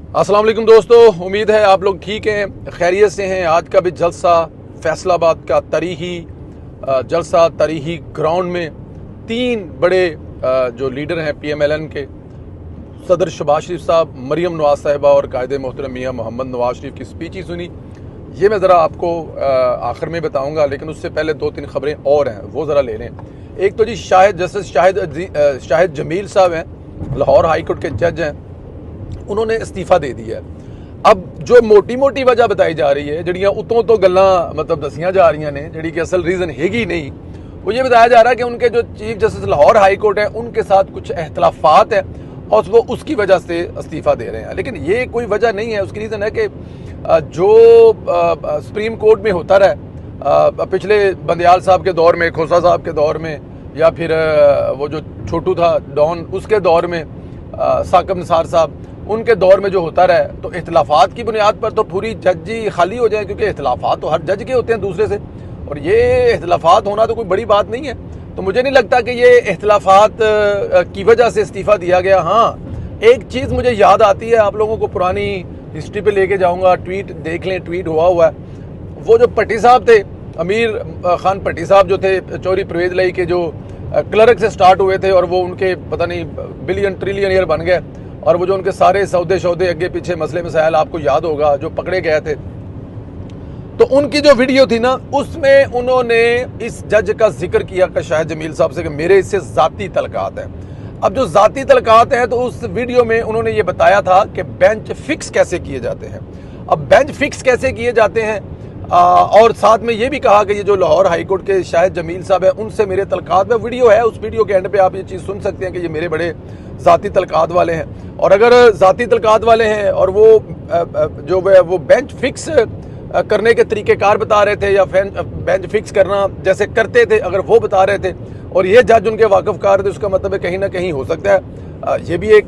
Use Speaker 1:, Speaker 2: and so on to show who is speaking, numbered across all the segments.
Speaker 1: अस्सलाम वालेकुम दोस्तों, उम्मीद है आप लोग ठीक हैं, खैरियत से हैं। आज का भी जलसा फैसलाबाद का तारीखी जलसा तारीखी ग्राउंड में तीन बड़े जो लीडर हैं PMLN के, सदर शहबाज शरीफ साहब, मरियम नवाज साहिबा और कायदे मोहतरम मियाँ मोहम्मद नवाज शरीफ की स्पीच ही सुनी। ये मैं ज़रा आपको आखिर में बताऊंगा, लेकिन उससे पहले दो तीन खबरें और हैं, वो ज़रा ले लें। एक तो जी जस्टिस शाहिद जमील साहब हैं, लाहौर हाई कोर्ट के जज हैं, उन्होंने इस्तीफ़ा दे दिया है। अब जो मोटी मोटी वजह बताई जा रही है, जड़ियाँ उतों तो गल्लां मतलब दसियां जा रही ने, जड़ी कि असल रीज़न हैगी नहीं, वो ये बताया जा रहा है कि उनके जो chief justice Lahore high court है उनके साथ कुछ इख्तलाफात है और वो उसकी वजह से इस्तीफ़ा दे रहे हैं। लेकिन ये कोई वजह नहीं है। उसकी रीज़न है कि जो सुप्रीम कोर्ट में होता रहा पिछले बंदयाल साहब के दौर में, खोसा साहब के दौर में, या फिर वो जो छोटू था डॉन उसके दौर में, साकिब निसार साहब उनके दौर में जो होता रहा, तो इख्तलाफात की बुनियाद पर तो पूरी जज ही खाली हो जाए, क्योंकि इख्तलाफात तो हर जज के होते हैं दूसरे से, और ये इख्तलाफात होना तो कोई बड़ी बात नहीं है। तो मुझे नहीं लगता कि ये इख्तलाफात की वजह से इस्तीफ़ा दिया गया। हाँ, एक चीज़ मुझे याद आती है, आप लोगों को पुरानी हिस्ट्री पे लेके जाऊँगा, ट्वीट देख लें, ट्वीट हुआ है। वो जो भट्टी साहब थे, अमीर खान भट्टी साहब जो थे, चौधरी परवेज़ लाई के जो क्लर्क से स्टार्ट हुए थे और वो उनके पता नहीं बिलियन ट्रिलियनियर बन गए, और वो जो उनके सारे सौदे अगे पीछे मसले मसाइल आपको याद होगा जो पकड़े गए थे, तो उनकी जो वीडियो थी ना, उसमें उन्होंने इस जज का जिक्र किया कि शाहिद जमील साहब से कि मेरे इससे ज़ाती तलकात हैं। अब जो ज़ाती तलकात हैं, तो उस वीडियो में उन्होंने ये बताया था कि बेंच फिक्स कैसे किए जाते हैं। अब बेंच फिक्स कैसे किए जाते हैं, और साथ में ये भी कहा कि ये जो लाहौर हाई कोर्ट के शाहिद जमील साहब है उनसे मेरे तलकात में वीडियो है, उस वीडियो के एंड पे आप ये चीज़ सुन सकते हैं कि ये मेरे बड़े ज़ाती तलकात वाले हैं। और अगर ज़ाती तलकात वाले हैं और वो बेंच फिक्स करने के तरीक़ेकार बता रहे थे, या बेंच फिक्स करना जैसे करते थे अगर वो बता रहे थे, और ये जज उनके वाकिफ़कार थे, उसका मतलब है कहीं ना कहीं हो सकता है ये भी एक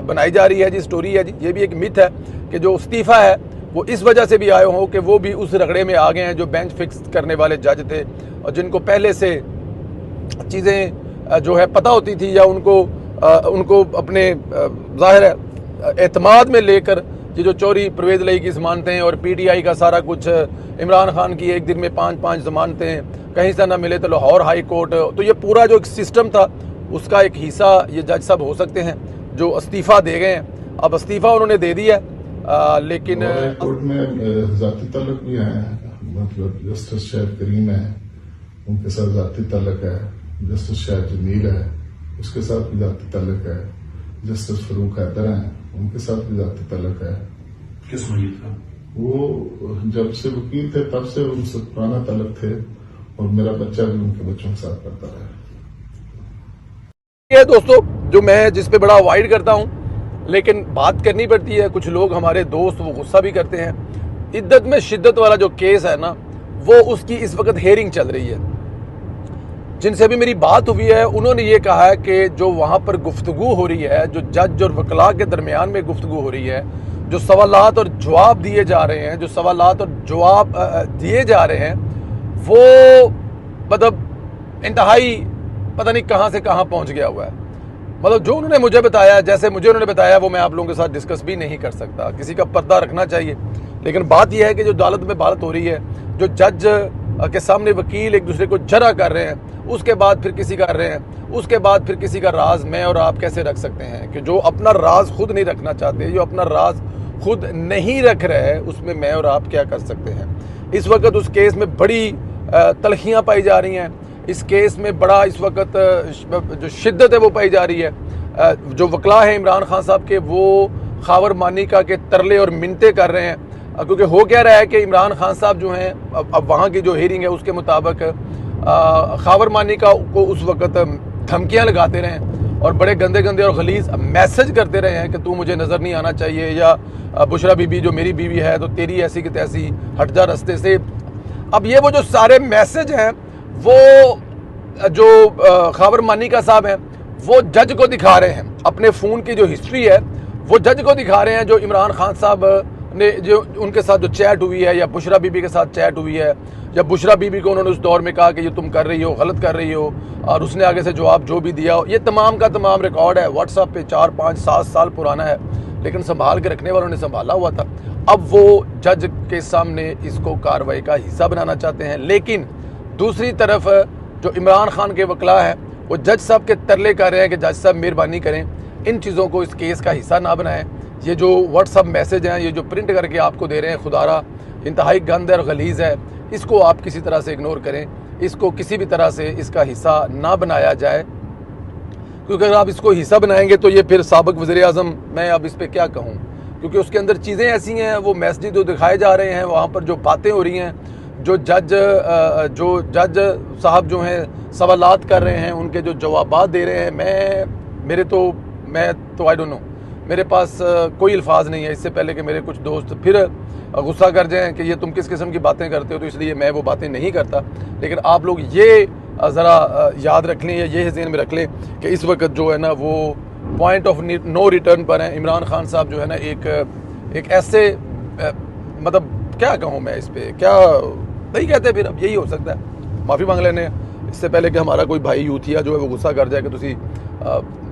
Speaker 1: बनाई जा रही है जी स्टोरी है जी, ये भी एक मिथ है कि जो इस्तीफ़ा है वो इस वजह से भी आए हों कि वो भी उस रगड़े में आ गए हैं जो बेंच फिक्स करने वाले जज थे, और जिनको पहले से चीज़ें जो है पता होती थी, या उनको अपने ज़ाहिर है एतमाद में लेकर ये जो चौधरी परवेज़ लाई की ज़मानतें हैं और PTI का सारा कुछ, इमरान खान की एक दिन में 5-5 ज़मानतें, कहीं से ना मिले तो लाहौर हाई कोर्ट, तो ये पूरा जो एक सिस्टम था उसका एक हिस्सा ये जज साहब हो सकते हैं जो इस्तीफ़ा दे गए हैं। अब इस्तीफ़ा उन्होंने दे दिया, लेकिन
Speaker 2: कोर्ट में जाती तल्लक भी है, मतलब जस्टिस शाहिद करीम है उनके साथ जाती तल्लक है, जस्टिस शाहिद जमील है उसके साथ भी जाती तल्लक है, जस्टिस फरूक हैदर हैं उनके साथ भी जाती तल्लक है।
Speaker 3: किस वजह था?
Speaker 2: वो जब से वकील थे तब से उनसे पुराना तल्लक थे, और मेरा बच्चा भी उनके बच्चों के साथ पढ़ता रहा।
Speaker 1: ये दोस्तों जो मैं जिस पे बड़ा अवॉइड करता हूँ, लेकिन बात करनी पड़ती है, कुछ लोग हमारे दोस्त वो गुस्सा भी करते हैं। इद्दत में शिद्दत वाला जो केस है ना, वो उसकी इस वक्त हेयरिंग चल रही है। जिनसे भी मेरी बात हुई है उन्होंने ये कहा है कि जो वहाँ पर गुफ्तगू हो रही है, जो जज और वकला के दरमियान में गुफ्तगू हो रही है, जो सवालात और जवाब दिए जा रहे हैं, जो सवालात और जवाब दिए जा रहे हैं, वो मतलब इंतहाई पता नहीं कहाँ से कहाँ पहुँच गया हुआ है। मतलब जो उन्होंने मुझे बताया, जैसे मुझे उन्होंने बताया, वो मैं आप लोगों के साथ डिस्कस भी नहीं कर सकता, किसी का पर्दा रखना चाहिए। लेकिन बात यह है कि जो अदालत में बात हो रही है, जो जज के सामने वकील एक दूसरे को जरा कर रहे हैं, उसके बाद फिर किसी कर रहे हैं, उसके बाद फिर किसी का राज मैं और आप कैसे रख सकते हैं, कि जो अपना राज खुद नहीं रखना चाहते, जो अपना राज खुद नहीं रख रहे हैं, उसमें मैं और आप क्या कर सकते हैं। इस वक्त उस केस में बड़ी तलखियाँ पाई जा रही हैं, इस केस में बड़ा इस वक्त जो शिद्दत है वो पाई जा रही है। जो वकला है इमरान खान साहब के, वो खावर मानिका के तरले और मिन्नतें कर रहे हैं, क्योंकि हो क्या रहा है कि इमरान खान साहब जो हैं, अब वहाँ की जो हेयरिंग है उसके मुताबिक खावर मानिका को उस वक्त धमकियाँ लगाते रहे और बड़े गंदे गंदे और गलीज मैसेज करते रहे हैं कि तू मुझे नज़र नहीं आना चाहिए, या बुशरा बीबी जो मेरी बीवी है तो तेरी ऐसी की तैसी, हट जा रास्ते से। अब ये वो जो सारे मैसेज हैं, वो जो खावर मानिका साहब हैं वो जज को दिखा रहे हैं, अपने फ़ोन की जो हिस्ट्री है वो जज को दिखा रहे हैं, जो इमरान खान साहब ने जो उनके साथ जो चैट हुई है, या बुशरा बीबी के साथ चैट हुई है, या बुशरा बीबी को उन्होंने उस दौर में कहा कि ये तुम कर रही हो, गलत कर रही हो, और उसने आगे से जवाब जो भी दिया, ये तमाम का तमाम रिकॉर्ड है व्हाट्सएप पे, 4 5 7 साल पुराना है। लेकिन संभाल के रखने वालों ने संभाला हुआ था। अब वो जज के सामने इसको कार्रवाई का हिस्सा बनाना चाहते हैं। लेकिन दूसरी तरफ जो इमरान खान के वकला हैं वो जज साहब के तरले कर रहे हैं कि जज साहब मेहरबानी करें, इन चीज़ों को इस केस का हिस्सा ना बनाएं। ये जो व्हाट्सअप मैसेज हैं, ये जो प्रिंट करके आपको दे रहे हैं, खुदारा इंतहाई गंद और गलीज़ है, इसको आप किसी तरह से इग्नोर करें, इसको किसी भी तरह से इसका हिस्सा ना बनाया जाए, क्योंकि अगर आप इसको हिस्सा बनाएंगे तो ये फिर साबिक वज़ीर-ए-आज़म, मैं अब इस पर क्या कहूँ, क्योंकि उसके अंदर चीज़ें ऐसी हैं, वो मैसेज जो दिखाए जा रहे हैं, वहाँ पर जो बातें हो रही हैं, जो जज साहब जो हैं सवालात कर रहे हैं, उनके जो जवाबात दे रहे हैं, मैं तो आई डोंट नो, मेरे पास कोई अल्फाज नहीं है। इससे पहले कि मेरे कुछ दोस्त फिर गुस्सा कर जाएं कि ये तुम किस किस्म की बातें करते हो, तो इसलिए मैं वो बातें नहीं करता। लेकिन आप लोग ये ज़रा याद रख लें या ये ज़हन में रख लें कि इस वक्त जो है ना वो पॉइंट ऑफ नो रिटर्न पर हैं। इमरान खान साहब जो है ना एक ऐसे मतलब क्या कहूँ मैं, इस पर क्या नहीं कहते, फिर अब यही हो सकता है, माफ़ी मांग लेने इससे पहले कि हमारा कोई भाई यूथिया जो है वो गुस्सा कर जाए कि तुसी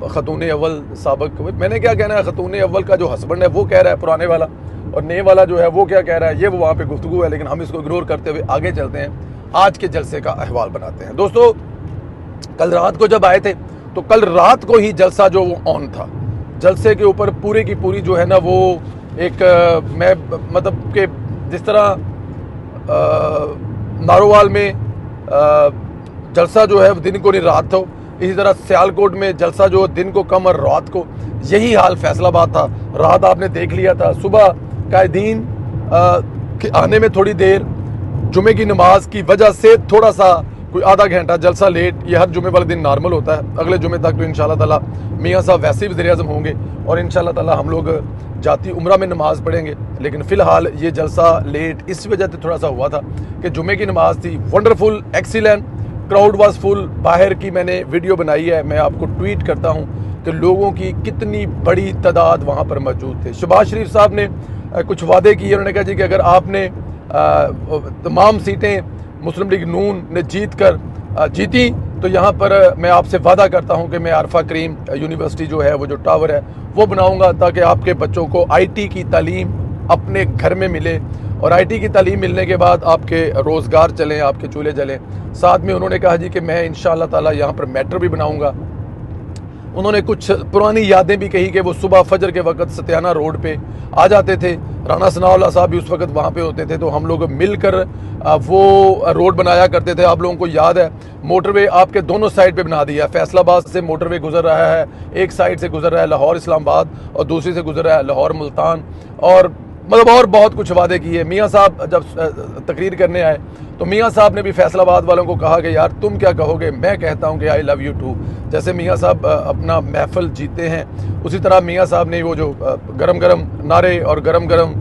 Speaker 1: खतून अव्वल साबिक, मैंने क्या कहना है, खतून अव्वल का जो हस्बैंड है वो कह रहा है पुराने वाला, और नए वाला जो है वो क्या कह रहा है, ये वो वहाँ पे गुफ्तगू है। लेकिन हम इसको इग्नोर करते हुए आगे चलते हैं, आज के जलसे का अहवाल बनाते हैं। दोस्तों, कल रात को जब आए थे तो कल रात को ही जलसा जो वो ऑन था, जलसे के ऊपर पूरे की पूरी जो है ना वो एक मैं मतलब कि जिस तरह नारोवाल में जलसा जो है दिन को नहीं रात हो, इसी तरह सियालकोट में जलसा जो दिन को कम और रात को, यही हाल फैसलाबाद था। रात आपने देख लिया था, सुबह कायदीन के आने में थोड़ी देर, जुमे की नमाज की वजह से थोड़ा सा कोई आधा घंटा जलसा लेट, ये हर जुमे वाले दिन नॉर्मल होता है। अगले जुमे तक तो इंशाल्लाह ताला मियाँ साहब वैसे ही वज़ीर-ए-आज़म होंगे और इंशाल्लाह ताला हम लोग जाती उम्रा में नमाज पढ़ेंगे। लेकिन फ़िलहाल ये जलसा लेट इस वजह से थोड़ा सा हुआ था कि जुमे की नमाज थी, wonderful, excellent, crowd was full. बाहर की मैंने वीडियो बनाई है, मैं आपको ट्वीट करता हूँ कि लोगों की कितनी बड़ी तादाद वहाँ पर मौजूद थे। शहबाज शरीफ साहब ने कुछ वादे किए, उन्होंने कहा जी कि अगर आपने तमाम सीटें मुस्लिम लीग नून ने जीती तो यहाँ पर मैं आपसे वादा करता हूँ कि मैं आरफा करीम यूनिवर्सिटी जो है वो जो टावर है वो बनाऊँगा, ताकि आपके बच्चों को IT की तालीम अपने घर में मिले, और IT की तालीम मिलने के बाद आपके रोज़गार चलें, आपके चूल्हे जलें। साथ में उन्होंने कहा जी कि मैं इंशाअल्लाह ताला यहाँ पर मेट्रो भी बनाऊँगा। उन्होंने कुछ पुरानी यादें भी कही कि वो सुबह फजर के वक्त सत्याना रोड पे आ जाते थे, राना सनाउल्लाह साहब भी उस वक्त वहाँ पे होते थे, तो हम लोग मिलकर वो रोड बनाया करते थे। आप लोगों को याद है, मोटरवे आपके दोनों साइड पे बना दिया। फैसलाबाद से मोटरवे गुजर रहा है, एक साइड से गुजर रहा है लाहौर इस्लामाबाद और दूसरी से गुजर रहा है लाहौर मुल्तान, और मतलब और बहुत कुछ वादे किए। मियाँ साहब जब तकरीर करने आए तो मियाँ साहब ने भी फैसलाबाद वालों को कहा कि यार तुम क्या कहोगे, मैं कहता हूँ कि आई लव यू टू। जैसे मियाँ साहब अपना महफिल जीते हैं, उसी तरह मियाँ साहब ने वो जो गरम गरम नारे और गरम गरम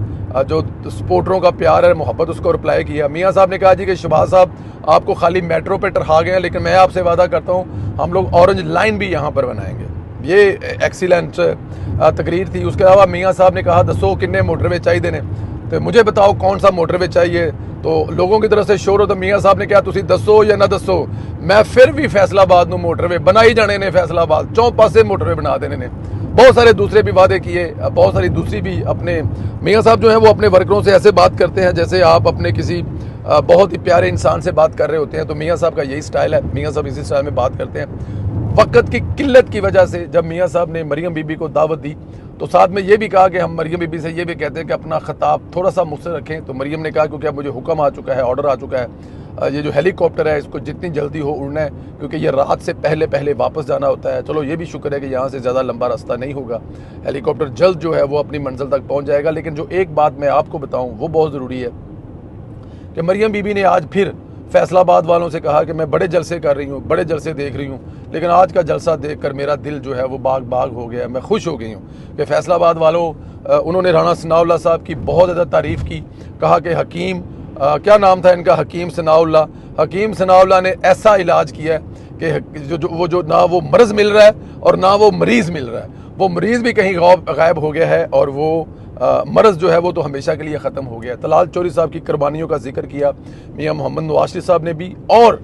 Speaker 1: जो सपोर्टरों का प्यार है, मोहब्बत, उसको रिप्लाई किया। मियाँ साहब ने कहा जी कि शहबाज साहब आपको खाली मेट्रो पे टरहा गए हैं, लेकिन मैं आपसे वादा करता हूँ हम लोग ऑरेंज लाइन भी यहाँ पर बनाएंगे। ये एक्सीलेंट तकरीर थी। उसके अलावा मियाँ साहब ने कहा दसो किन्ने मोटरवे चाहिए ने, तो मुझे बताओ कौन सा मोटरवे चाहिए। तो लोगों की तरफ से शोर हो, तो मियाँ साहब ने कहा तुसी दसो या ना दसो, मैं फिर भी फैसलाबाद नू मोटरवे बनाई जाने ने, फैसलाबाद चौं पासे मोटरवे बना देने ने। बहुत सारे दूसरे भी वादे किए, बहुत सारी दूसरी भी। अपने मियाँ साहब जो है वो अपने वर्करों से ऐसे बात करते हैं जैसे आप अपने किसी बहुत ही प्यारे इंसान से बात कर रहे होते हैं। तो मियाँ साहब का यही स्टाइल है, मियाँ साहब इसी स्टाइल में बात करते हैं। वक्त की किल्लत की वजह से जब मियाँ साहब ने मरियम बीबी को दावत दी तो साथ में ये भी कहा कि हम मरियम बीबी से ये भी कहते हैं कि अपना खिताब थोड़ा सा मुझसे रखें। तो मरियम ने कहा क्योंकि अब मुझे हुक्म आ चुका है, ऑर्डर आ चुका है, ये जो हेलीकॉप्टर है इसको जितनी जल्दी हो उड़ना है, क्योंकि ये रात से पहले पहले वापस जाना होता है। चलो ये भी शुक्र है कि यहाँ से ज़्यादा लंबा रास्ता नहीं होगा, हेलीकॉप्टर जल्द जो है वो अपनी मंजिल तक पहुँच जाएगा। लेकिन जो एक बात मैं आपको बताऊँ वो बहुत ज़रूरी है कि मरियम बीबी ने आज फिर फैसलाबाद वालों से कहा कि मैं बड़े जलसे कर रही हूँ, बड़े जलसे देख रही हूँ, लेकिन आज का जलसा देखकर मेरा दिल जो है वो बाग बाग हो गया। मैं खुश हो गई हूँ कि फैसलाबाद वालों उन्होंने राना सनाउल्लाह साहब की बहुत ज़्यादा तारीफ़ की। कहा कि हकीम क्या नाम था इनका, हकीम सनाउल्लाह ने ऐसा इलाज किया है कि जो ना वो मर्ज़ मिल रहा है और ना वो मरीज़ मिल रहा है, वो मरीज़ भी कहीं गायब हो गया है और वो मर्ज़ जो है वो तो हमेशा के लिए ख़त्म हो गया। तलाल चौरी साहब की कुर्बानियों का जिक्र किया मियाँ मोहम्मद नवाज शरीफ साहब ने भी, और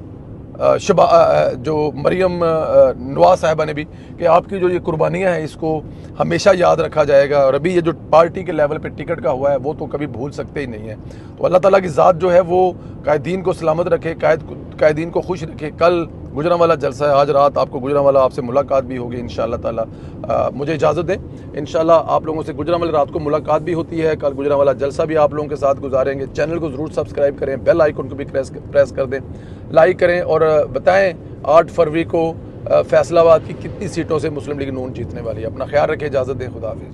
Speaker 1: जो मरियम नवाज साहिबा ने भी, कि आपकी जो ये कुर्बानियाँ हैं इसको हमेशा याद रखा जाएगा, और अभी ये जो पार्टी के लेवल पे टिकट का हुआ है वो तो कभी भूल सकते ही नहीं है। तो अल्लाह ताला की ज़ात जो है वो कायदीन को सलामत रखे, कायदीन को खुश रखे। कल गुजरांवाला जलसा है, आज रात आपको गुजरांवाला आपसे मुलाकात भी होगी इंशाअल्लाह ताला। मुझे इजाज़त दें, इंशाअल्लाह आप लोगों से गुजरांवाला रात को मुलाकात भी होती है। कल गुजरांवाला जलसा भी आप लोगों के साथ गुजारेंगे। चैनल को ज़रूर सब्सक्राइब करें, बेल आइकन को भी प्रेस कर दें, लाइक करें और बताएं 8 फरवरी को फैसलाबाद की कितनी सीटों से मुस्लिम लीग नून जीतने वाली है। अपना ख्याल रखें, इजाज़त दें, खुदा हाफिज़।